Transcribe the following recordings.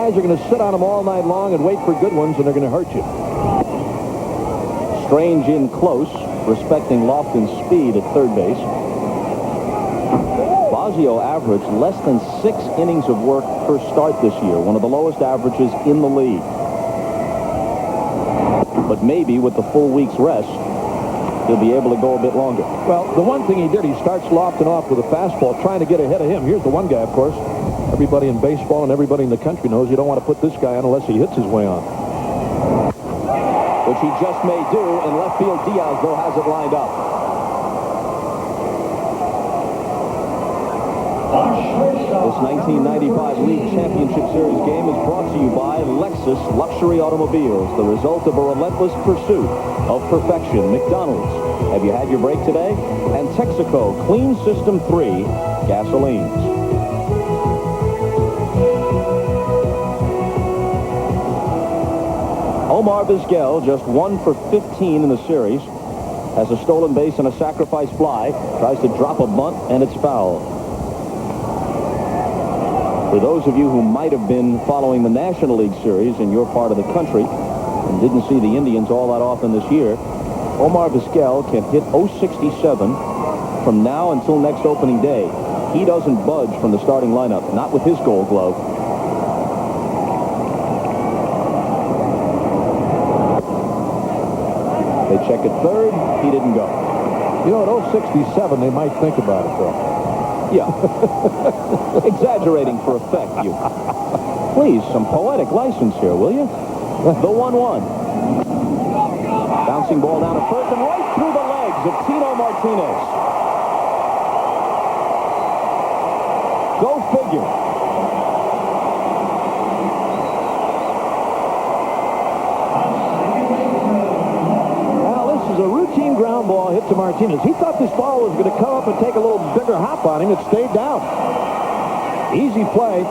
guys are going to sit on them all night long and wait for good ones, and they're going to hurt you. Strange in close, respecting Lofton's speed at third base. Bosio averaged less than 6 innings of work per start this year, one of the lowest averages in the league. But maybe with the full week's rest, he'll be able to go a bit longer. Well, the one thing he did, he starts Lofton off with a fastball, trying to get ahead of him. Here's the one guy, of course. Everybody in baseball and everybody in the country knows you don't want to put this guy on unless he hits his way on. Which he just may do. In left field, Diaz, though, has it lined up. This 1995 League Championship Series game is brought to you by Lexus Luxury Automobiles, the result of a relentless pursuit of perfection. McDonald's, have you had your break today? And Texaco Clean System 3 gasolines. Omar Vizquel, just 1 for 15 in the series, has a stolen base and a sacrifice fly, tries to drop a bunt, and it's foul. For those of you who might have been following the National League Series in your part of the country and didn't see the Indians all that often this year, Omar Vizquel can hit .067 from now until next opening day. He doesn't budge from the starting lineup, not with his Gold Glove. They check at third. He didn't go. You know, at .067, they might think about it, though. Yeah. Exaggerating for effect, you. Please, some poetic license here, will you? The 1-1. Bouncing ball down to first and right through the legs of Tino Martinez. Go figure. A routine ground ball hit to Martinez. He thought this ball was going to come up and take a little bigger hop on him. It stayed down. Easy play.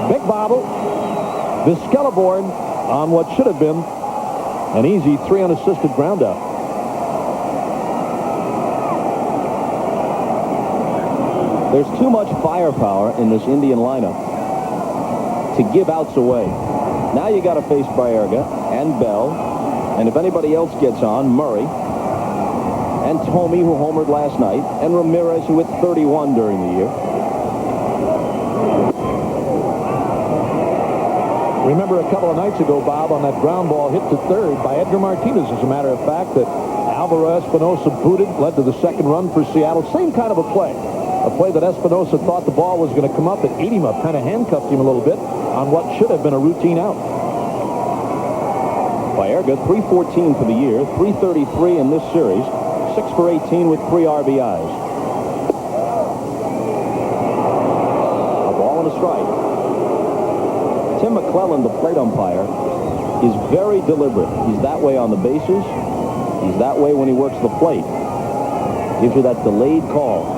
Big bobble. Vizquel aboard on what should have been an easy 3 unassisted ground out. There's too much firepower in this Indian lineup to give outs away. Now you got to face Baerga and Bell. And if anybody else gets on, Murray, and Tomey, who homered last night, and Ramirez, who hit 31 during the year. Remember a couple of nights ago, Bob, on that ground ball hit to third by Edgar Martinez, as a matter of fact, that Alvaro Espinosa booted, led to the second run for Seattle. Same kind of a play. A play that Espinosa thought the ball was going to come up and eat him up, kind of handcuffed him a little bit on what should have been a routine out. Baerga, 314 for the year, 333 in this series, 6 for 18 with 3 RBIs. A ball and a strike. Tim McClellan, the plate umpire, is very deliberate. He's that way on the bases. He's that way when he works the plate. Gives you that delayed call.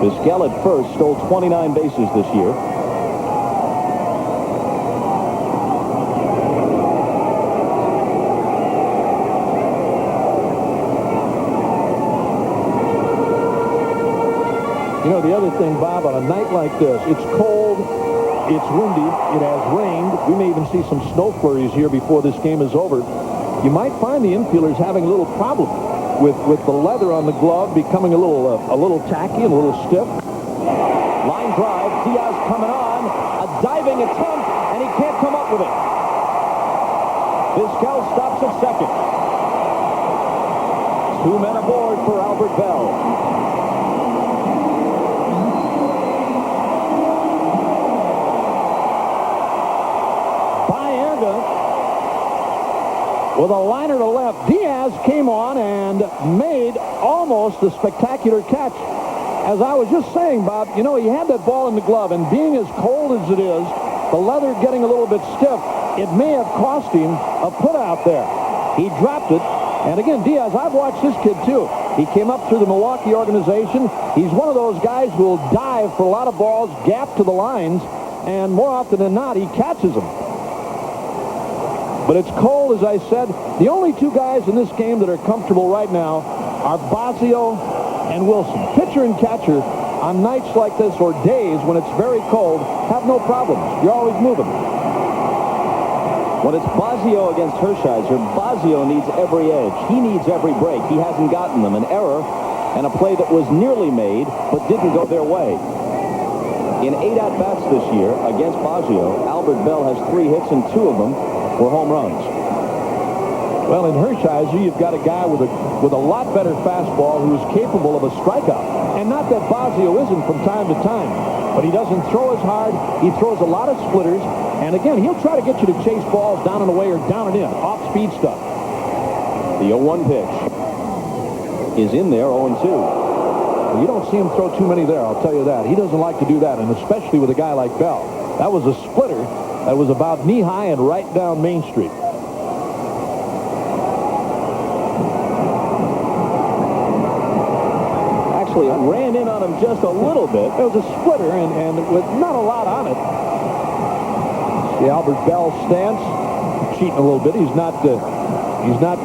Vizquel at first stole 29 bases this year. You know, the other thing, Bob, on a night like this, it's cold, it's windy, it has rained. We may even see some snow flurries here before this game is over. You might find the infielders having a little problem with the leather on the glove becoming a little tacky and a little stiff. Line drive, Diaz coming on, a diving attempt, and he can't come up with it. Vizquel stops at second. 2 men aboard for Albert Bell. With a liner to left, Diaz came on and made almost a spectacular catch. As I was just saying, Bob, you know, he had that ball in the glove, and being as cold as it is, the leather getting a little bit stiff, it may have cost him a put out there. He dropped it, and again, Diaz, I've watched this kid too. He came up through the Milwaukee organization. He's one of those guys who will dive for a lot of balls, gap to the lines, and more often than not, he catches them. But it's cold, as I said. The only 2 guys in this game that are comfortable right now are Bosio and Wilson. Pitcher and catcher on nights like this or days when it's very cold, have no problems. You're always moving. When it's Bosio against Hershiser, Bosio needs every edge. He needs every break. He hasn't gotten them. An error and a play that was nearly made but didn't go their way. In 8 at-bats this year against Bosio, Albert Bell has 3 hits, and 2 of them were home runs. Well, in Hershiser, you've got a guy with a lot better fastball who's capable of a strikeout. And not that Bosio isn't from time to time, but he doesn't throw as hard. He throws a lot of splitters. And again, he'll try to get you to chase balls down and away or down and in, off-speed stuff. The 0-1 pitch is in there, 0-2. You don't see him throw too many there, I'll tell you that. He doesn't like to do that, and especially with a guy like Bell. That was a splitter that was about knee-high and right down Main Street. Actually, it ran in on him just a little bit. It was a splitter, and with not a lot on it. See Albert Bell's stance, cheating a little bit. He's not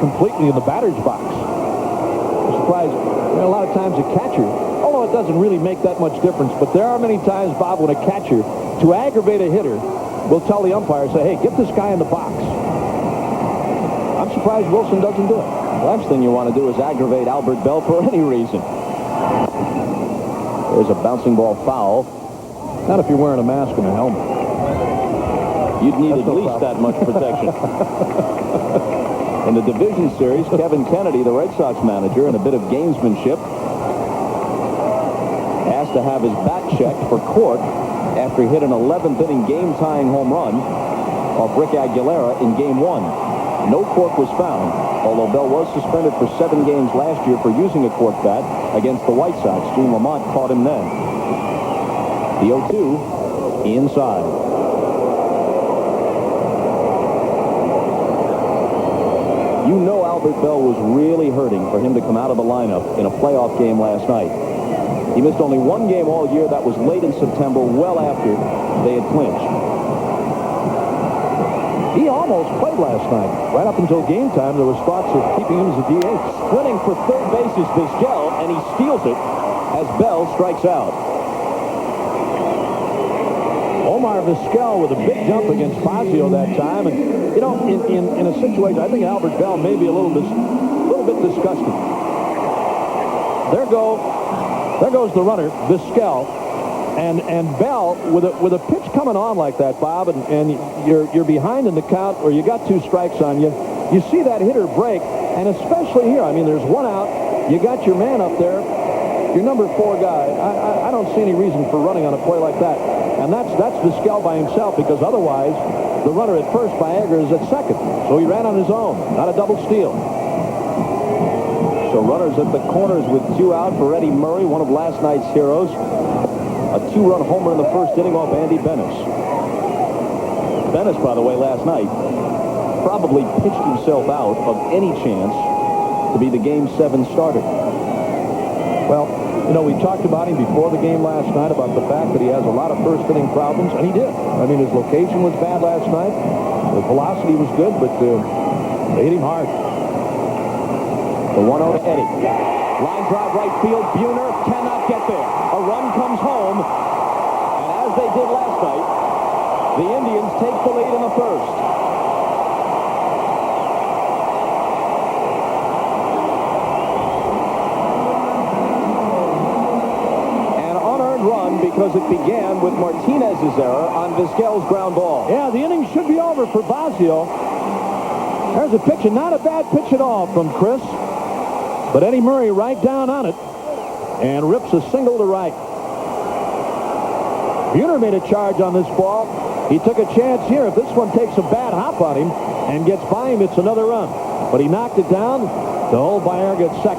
completely in the batter's box. I'm surprised. A lot of times a catcher, although it doesn't really make that much difference, but there are many times, Bob, when a catcher, to aggravate a hitter, will tell the umpire, say, hey, get this guy in the box. I'm surprised Wilson doesn't do it. The last thing you want to do is aggravate Albert Bell for any reason. There's a bouncing ball foul. Not if you're wearing a mask and a helmet. You'd need at least that much protection. In the division series, Kevin Kennedy, the Red Sox manager, in a bit of gamesmanship, asked to have his bat checked for Cork after he hit an 11th inning game-tying home run off Rick Aguilera in Game 1. No cork was found, although Bell was suspended for 7 games last year for using a cork bat against the White Sox. Gene Lamont caught him then. The 0-2 inside. You know Albert Bell was really hurting for him to come out of the lineup in a playoff game last night. He missed only 1 game all year. That was late in September, well after they had clinched. He almost played last night. Right up until game time, there was thoughts of keeping him as a DH. Sprinting for third base is Vizquel, and he steals it as Bell strikes out. Omar Vizquel with a big jump against Fazio that time, and you know, in a situation, I think Albert Bell may be a little bit disgusted. There goes the runner, Vizquel, and Bell with a pitch coming on like that, Bob, and you're behind in the count, or you got 2 strikes on you. You see that hitter break, and especially here, I mean, there's 1 out. You got your man up there, your number 4 guy. I don't see any reason for running on a play like that. And that's Vizquel by himself, because otherwise the runner at first, Viagra, is at second. So he ran on his own, not a double steal. So runners at the corners with 2 out for Eddie Murray, one of last night's heroes. A 2-run homer in the first inning off Andy Bennis. Bennis, by the way, last night probably pitched himself out of any chance to be the Game 7 starter. Well, you know, we talked about him before the game last night about the fact that he has a lot of first-inning problems, and he did. I mean, his location was bad last night. The velocity was good, but they hit him hard. The 1-0 to Eddie. Line drive right field. Buhner cannot get there. A run comes home, and as they did last night, the Indians take the lead in the first. Because it began with Martinez's error on Vizquel's ground ball. Yeah, the inning should be over for Bosio. There's a pitch, and not a bad pitch at all from Chris. But Eddie Murray right down on it and rips a single to right. Buhner made a charge on this ball. He took a chance here. If this one takes a bad hop on him and gets by him, it's another run. But he knocked it down to hold Viagra at second.